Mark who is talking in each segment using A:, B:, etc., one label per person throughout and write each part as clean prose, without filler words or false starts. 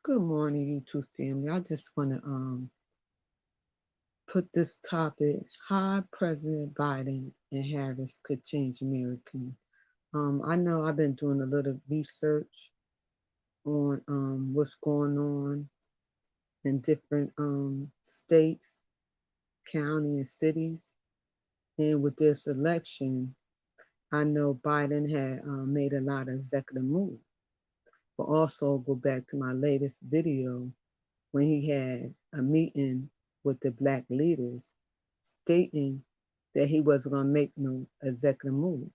A: Good morning, YouTube family. I just want to put this topic: how President Biden and Harris could change America. I know I've been doing a little research on what's going on in different states, county, and cities, and with this election, I know Biden had made a lot of executive moves. But also go back to my latest video when he had a meeting with the black leaders stating that he wasn't going to make no executive move.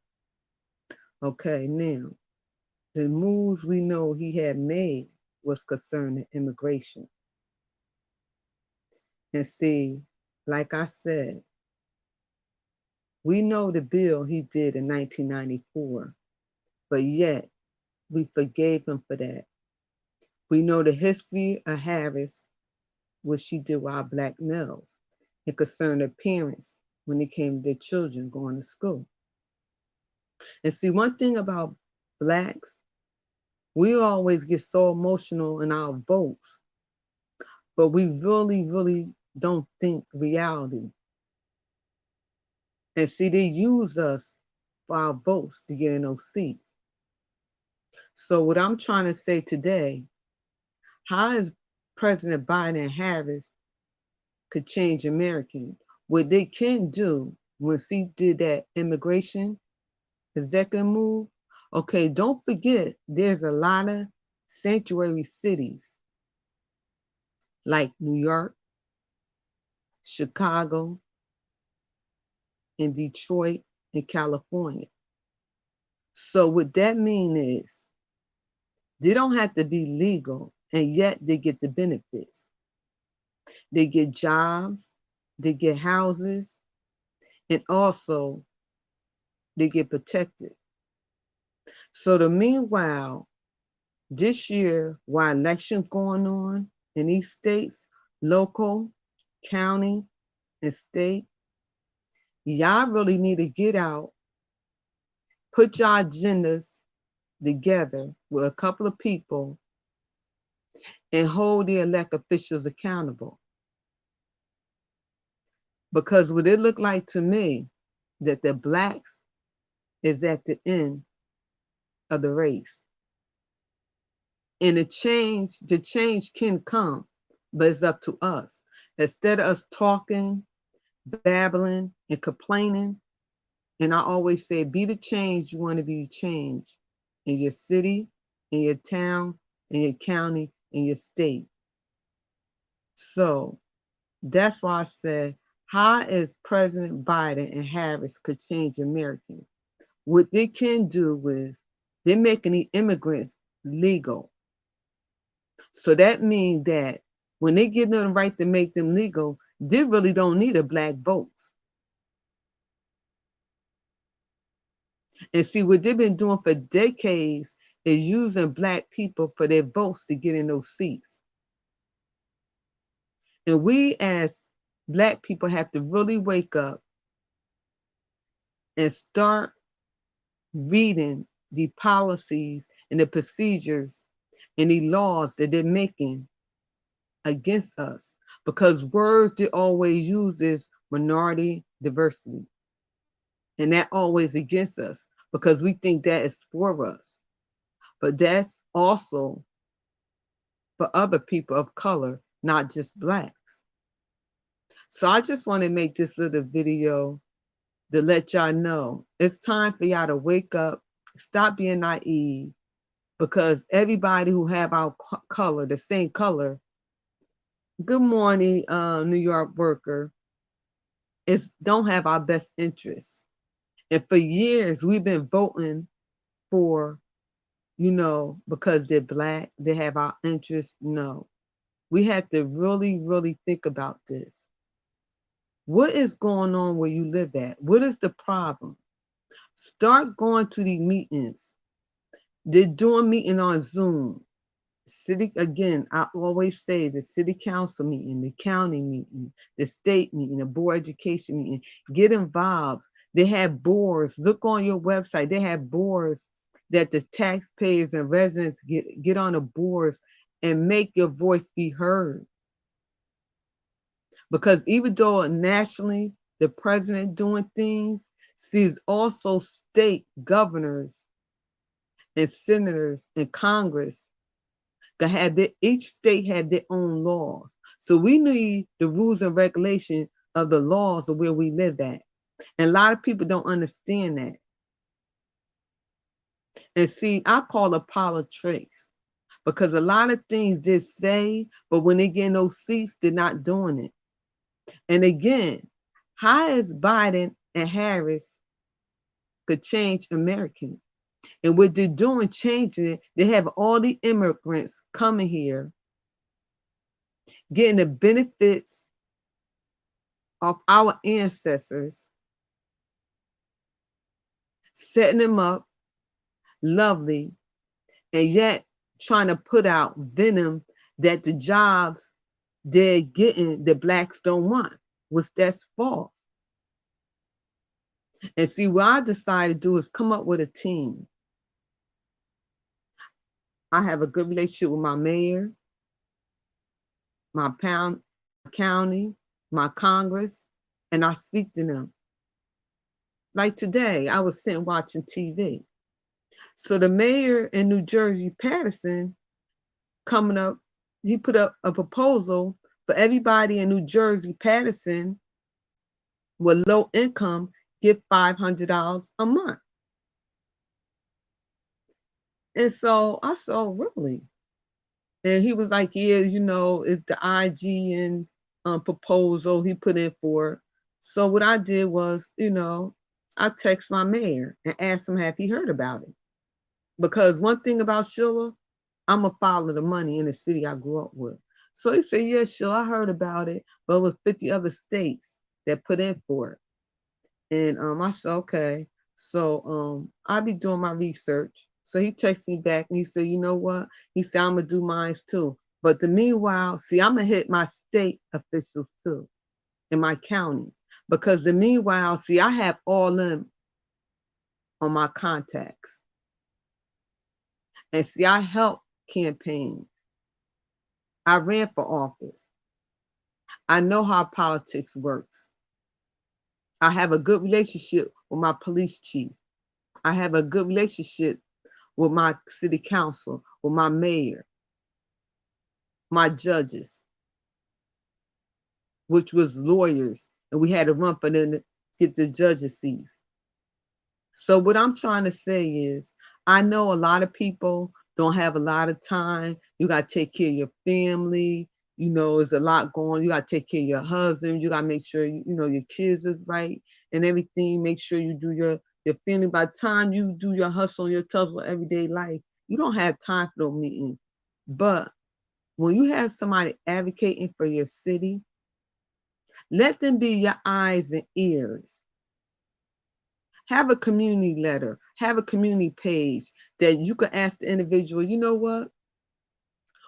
A: Okay, now, the moves we know he had made was concerning immigration. And see, like I said, we know the bill he did in 1994, but yet we forgave him for that. We know the history of Harris, what she did with our black males. It concerned their parents when it came to their children going to school. And see, one thing about blacks, we always get so emotional in our votes, but we really, really don't think reality. And see, they use us for our votes to get in those seats. So what I'm trying to say today, how is President Biden and Harris could change Americans? What they can do once he did that immigration executive move, okay, don't forget there's a lot of sanctuary cities like New York, Chicago, and Detroit and California. So what that means is they don't have to be legal and yet they get the benefits. They get jobs, they get houses, and also they get protected. So the meanwhile, this year, while elections going on in these states, local, county, and state, y'all really need to get out, put your agendas together with a couple of people and hold the elected officials accountable. Because what it looked like to me, that the blacks is at the end of the race. And the change can come, but it's up to us. Instead of us talking, babbling, and complaining, and I always say, be the change you want to be changed in your city, in your town, in your county, in your state. So that's why I said, how is President Biden and Harris could change Americans? What they can do is they're making the immigrants legal. So that means that when they give them the right to make them legal, they really don't need a black vote. And see, what they've been doing for decades is using black people for their votes to get in those seats. And we as black people have to really wake up and start reading the policies and the procedures and the laws that they're making against us. Because words they always use is minority diversity. And that always against us because we think that is for us. But that's also for other people of color, not just blacks. So I just want to make this little video to let y'all know it's time for y'all to wake up, stop being naive, because everybody who have our color, the same color, good morning, New York worker, is don't have our best interests. And for years, we've been voting for, because they're black, they have our interests. No, we have to really, really think about this. What is going on where you live at? What is the problem? Start going to the meetings. They're doing meeting on Zoom. City, again, I always say the city council meeting, the county meeting, the state meeting, the board education meeting, get involved. They have boards. Look on your website. They have boards that the taxpayers and residents get on the boards and make your voice be heard. Because even though nationally the president doing things, sees also state governors and senators and Congress that have each state had their own laws. So we need the rules and regulation of the laws of where we live at. And a lot of people don't understand that. And see, I call it politics because a lot of things they say, but when they get in those seats, they're not doing it. And again, how is Biden and Harris could change Americans? And what they're doing, changing it, they have all the immigrants coming here, getting the benefits of our ancestors, setting them up lovely, and yet trying to put out venom that the jobs they're getting the blacks don't want, which that's false. And see, what I decided to do is come up with a team. I have a good relationship with my mayor, my county, my Congress, and I speak to them. Like today, I was sitting watching TV. So the mayor in New Jersey, Patterson, coming up, he put up a proposal for everybody in New Jersey, Patterson, with low income, get $500 a month. And so I said, really? And he was like, yeah, it's the IG and proposal he put in for. So what I did was, I text my mayor and asked him, have he heard about it? Because one thing about Sheila, I'm going to follow the money in the city I grew up with. So he said, yeah, Sheila, I heard about it, but it was 50 other states that put in for it. And I said, okay. So I'll be doing my research. So he texted me back and he said, you know what? He said, I'm going to do mine too. But the meanwhile, see, I'm going to hit my state officials too in my county. Because the meanwhile, see, I have all them on my contacts. And see, I help campaigns. I ran for office. I know how politics works. I have a good relationship with my police chief. I have a good relationship with my city council, with my mayor, my judges, which was lawyers, and we had to run for them to get the judges' seats. So what I'm trying to say is, I know a lot of people don't have a lot of time. You got to take care of your family. There's a lot going on. You got to take care of your husband. You got to make sure, your kids is right and everything. Make sure you do your family. By the time you do your hustle, your tussle, everyday life, you don't have time for those meetings. But when you have somebody advocating for your city, let them be your eyes and ears. Have a community letter, have a community page that you can ask the individual, you know what?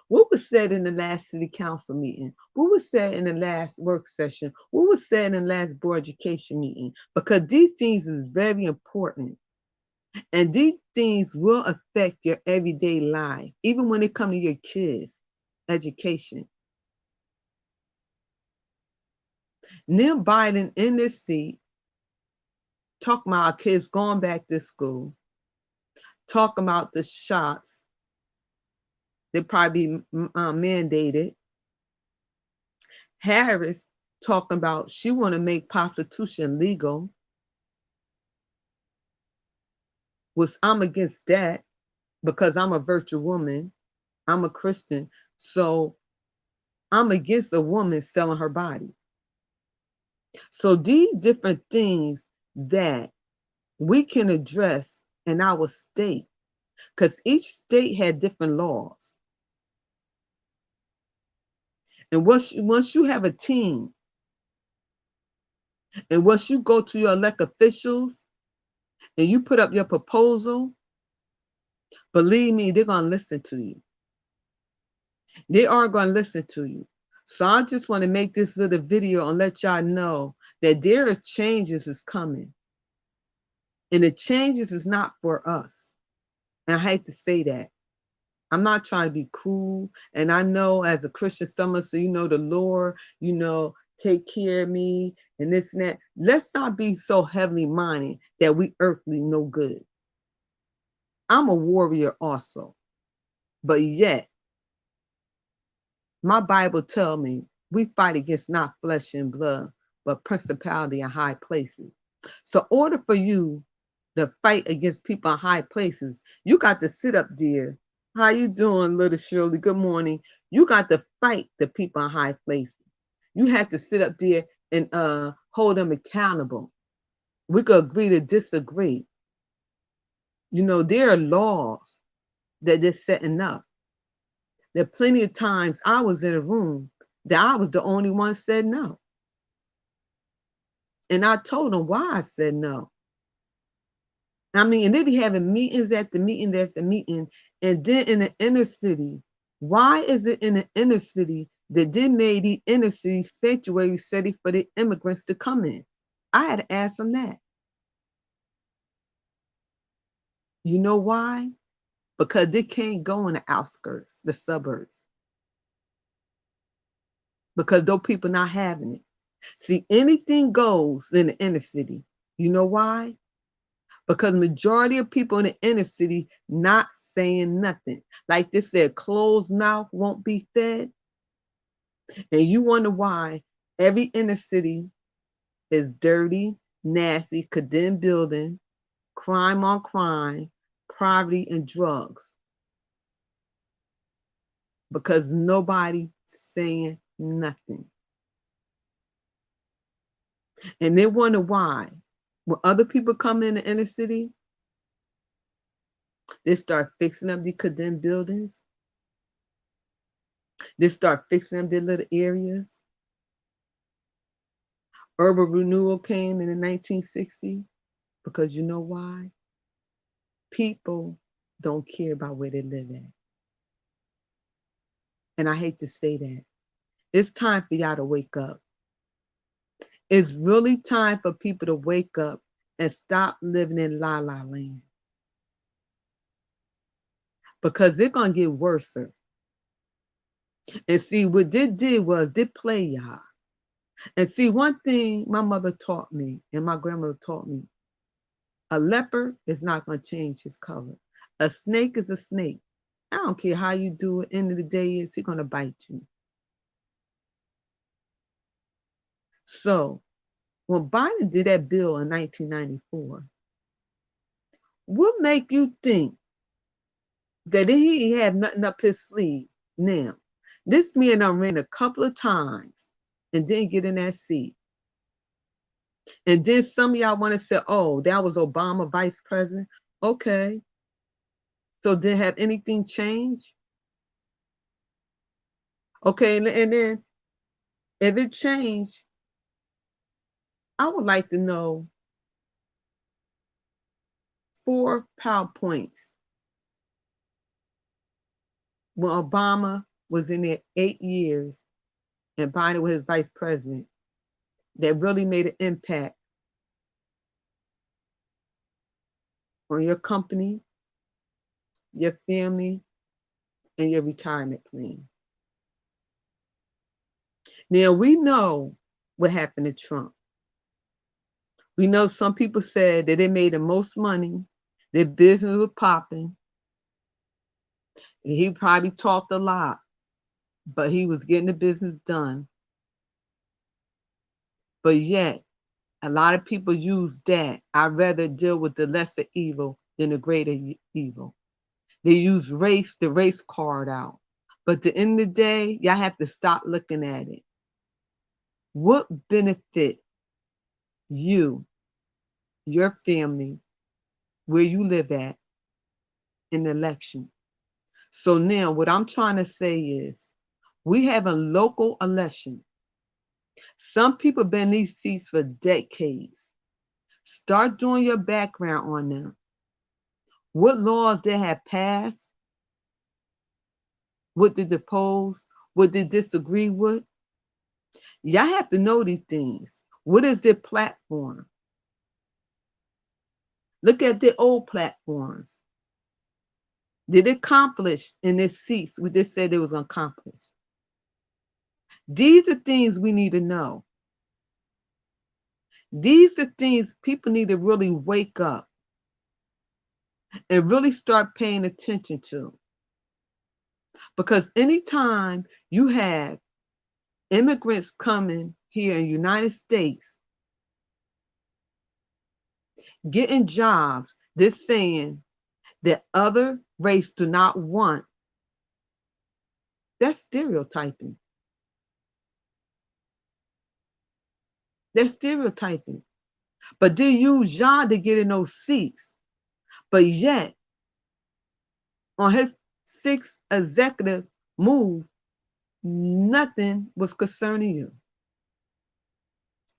A: What was said in the last city council meeting? What was said in the last work session? What was said in the last board education meeting? Because these things is very important. And these things will affect your everyday life, even when it comes to your kids' education. Neil Biden in this seat, talking about our kids going back to school, talking about the shots, they probably be mandated. Harris talking about she want to make prostitution legal, which I'm against that because I'm a virtual woman. I'm a Christian. So I'm against a woman selling her body. So these different things that we can address in our state, because each state had different laws. And once you have a team, and once you go to your elected officials and you put up your proposal, believe me, they're going to listen to you. They are going to listen to you. So I just want to make this little video and let y'all know that there is changes is coming. And the changes is not for us. And I hate to say that. I'm not trying to be cool. And I know as a Christian summer, so the Lord, take care of me and this and that. Let's not be so heavenly minded that we earthly no good. I'm a warrior also. But yet, my Bible tell me we fight against not flesh and blood, but principality in high places. So in order for you to fight against people in high places, you got to sit up there. How you doing, little Shirley? Good morning. You got to fight the people in high places. You have to sit up there and hold them accountable. We could agree to disagree. There are laws that they're setting up. There are plenty of times I was in a room that I was the only one said no. And I told them why I said no. I mean, and they be having meetings at the meeting, that's the meeting. And then in the inner city, why is it in the inner city that they made the inner city sanctuary city for the immigrants to come in? I had to ask them that. You know why? Because they can't go in the outskirts, the suburbs. Because those people not having it. See, anything goes in the inner city. You know why? Because majority of people in the inner city not saying nothing. Like they said, closed mouth won't be fed. And you wonder why every inner city is dirty, nasty, condemned building, crime on crime, poverty, and drugs. Because nobody saying nothing. And they wonder why. When other people come in the inner city, they start fixing up the condemned buildings. They start fixing up their little areas. Urban renewal came in the 1960s because you know why? People don't care about where they live at. And I hate to say that. It's time for y'all to wake up. It's really time for people to wake up and stop living in la la land. Because they're going to get worse. And see, what they did was they play y'all. And see, one thing my mother taught me and my grandmother taught me, a leopard is not going to change his color. A snake is a snake. I don't care how you do it. End of the day is he's going to bite you. So when Biden did that bill in 1994, what make you think that he had nothing up his sleeve now? This man done ran a couple of times and didn't get in that seat. And then some of y'all want to say, oh, that was Obama vice president. Okay. So did have anything changed? Okay, and then if it changed, I would like to know 4 PowerPoints when Obama was in there 8 years and Biden was his vice president that really made an impact on your company, your family, and your retirement plan. Now, we know what happened to Trump. We know some people said that they made the most money, their business was popping, and he probably talked a lot, but he was getting the business done. But yet, a lot of people use that. I'd rather deal with the lesser evil than the greater evil. They use race, the race card out. But at the end of the day, y'all have to stop looking at it. What benefit you, your family, where you live at in the election? So now what I'm trying to say is we have a local election. Some people been in these seats for decades. Start doing your background on them. What laws they have passed? What did they oppose? What they disagree with? Y'all have to know these things. What is their platform? Look at their old platforms. Did it accomplish in its seats what they said it was accomplished? These are things we need to know. These are things people need to really wake up and really start paying attention to. Because anytime you have immigrants coming here in the United States, getting jobs, they're saying that other race do not want, that's stereotyping. That's stereotyping. But they use y'all to get in those seats. But yet, on his sixth executive move, nothing was concerning you.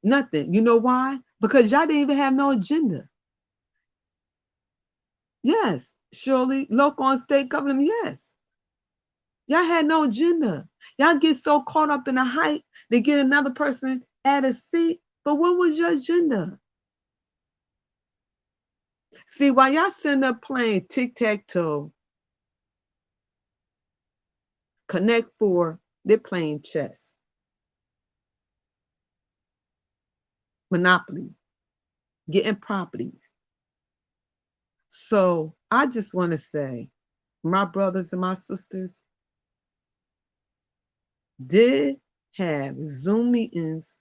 A: Nothing. You know why? Because y'all didn't even have no agenda. Yes, surely, local and state government, yes. Y'all had no agenda. Y'all get so caught up in the hype to get another person at a seat. But what was your agenda? See, while y'all sitting up playing tic-tac-toe, Connect Four, they're playing chess. Monopoly, getting properties. So I just want to say, my brothers and my sisters, did have Zoom meetings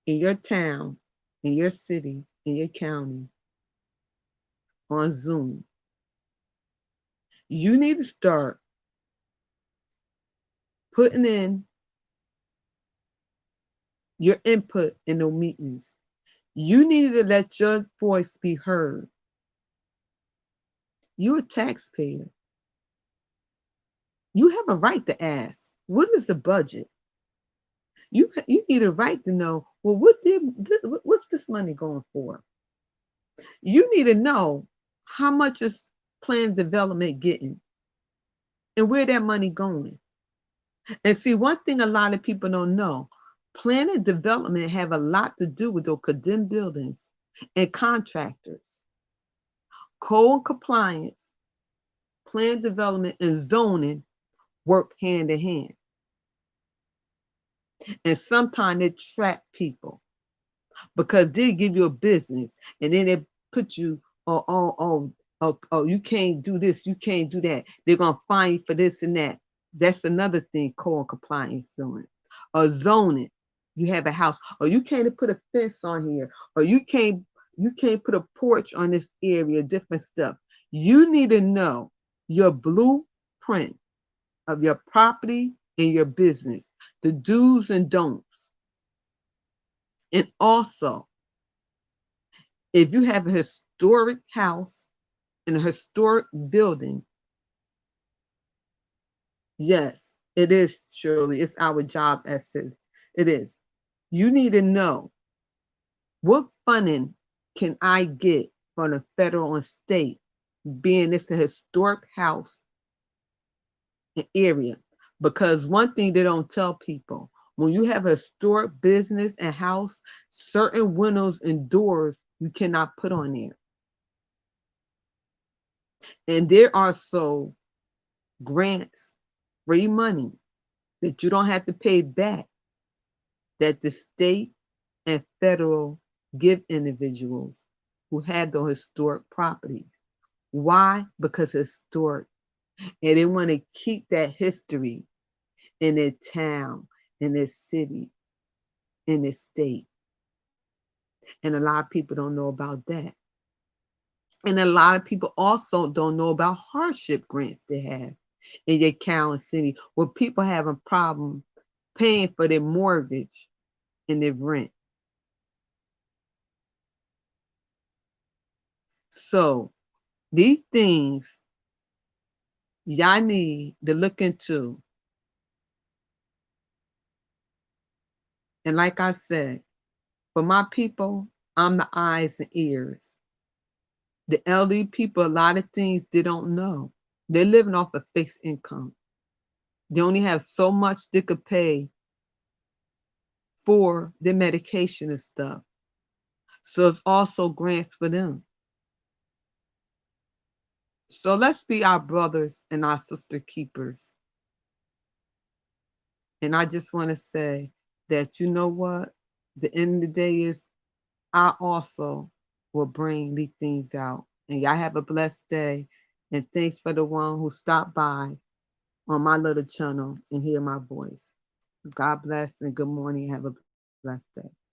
A: in your town, in your city, in your county on Zoom. You need to start putting in your input in those meetings. You need to let your voice be heard. You're a taxpayer. You have a right to ask, what is the budget? You need a right to know, well, what's this money going for? You need to know how much is planned development getting and where that money going. And see, one thing a lot of people don't know, planning development have a lot to do with those condemned buildings and contractors. Code compliance, plan development, and zoning work hand in hand. And sometimes they trap people because they give you a business and then they put you oh, you can't do this, you can't do that. They're going to fine you for this and that. That's another thing code compliance doing. Or zoning. You have a house, or you can't put a fence on here, or you can't put a porch on this area, different stuff. You need to know your blueprint of your property and your business, the do's and don'ts. And also, if you have a historic house and a historic building, yes, it is, surely, it's our job as citizens. It is. You need to know what funding can I get from the federal and state, being it's a historic house and area. Because one thing they don't tell people, when you have a historic business and house, certain windows and doors you cannot put on there. And there are so grants, free money that you don't have to pay back, that the state and federal give individuals who have those historic properties. Why? Because it's historic. And they want to keep that history in their town, in their city, in their state. And a lot of people don't know about that. And a lot of people also don't know about hardship grants they have in your county city, where people have a problem paying for their mortgage and their rent. So these things y'all need to look into. And like I said, for my people, I'm the eyes and ears. The elderly people, a lot of things they don't know. They're living off a fixed income. They only have so much they could pay for their medication and stuff. So it's also grants for them. So let's be our brothers and our sister keepers. And I just want to say that, you know what? The end of the day is I also will bring these things out. And y'all have a blessed day. And thanks for the one who stopped by on my little channel and hear my voice. God bless and good morning. Have a blessed day.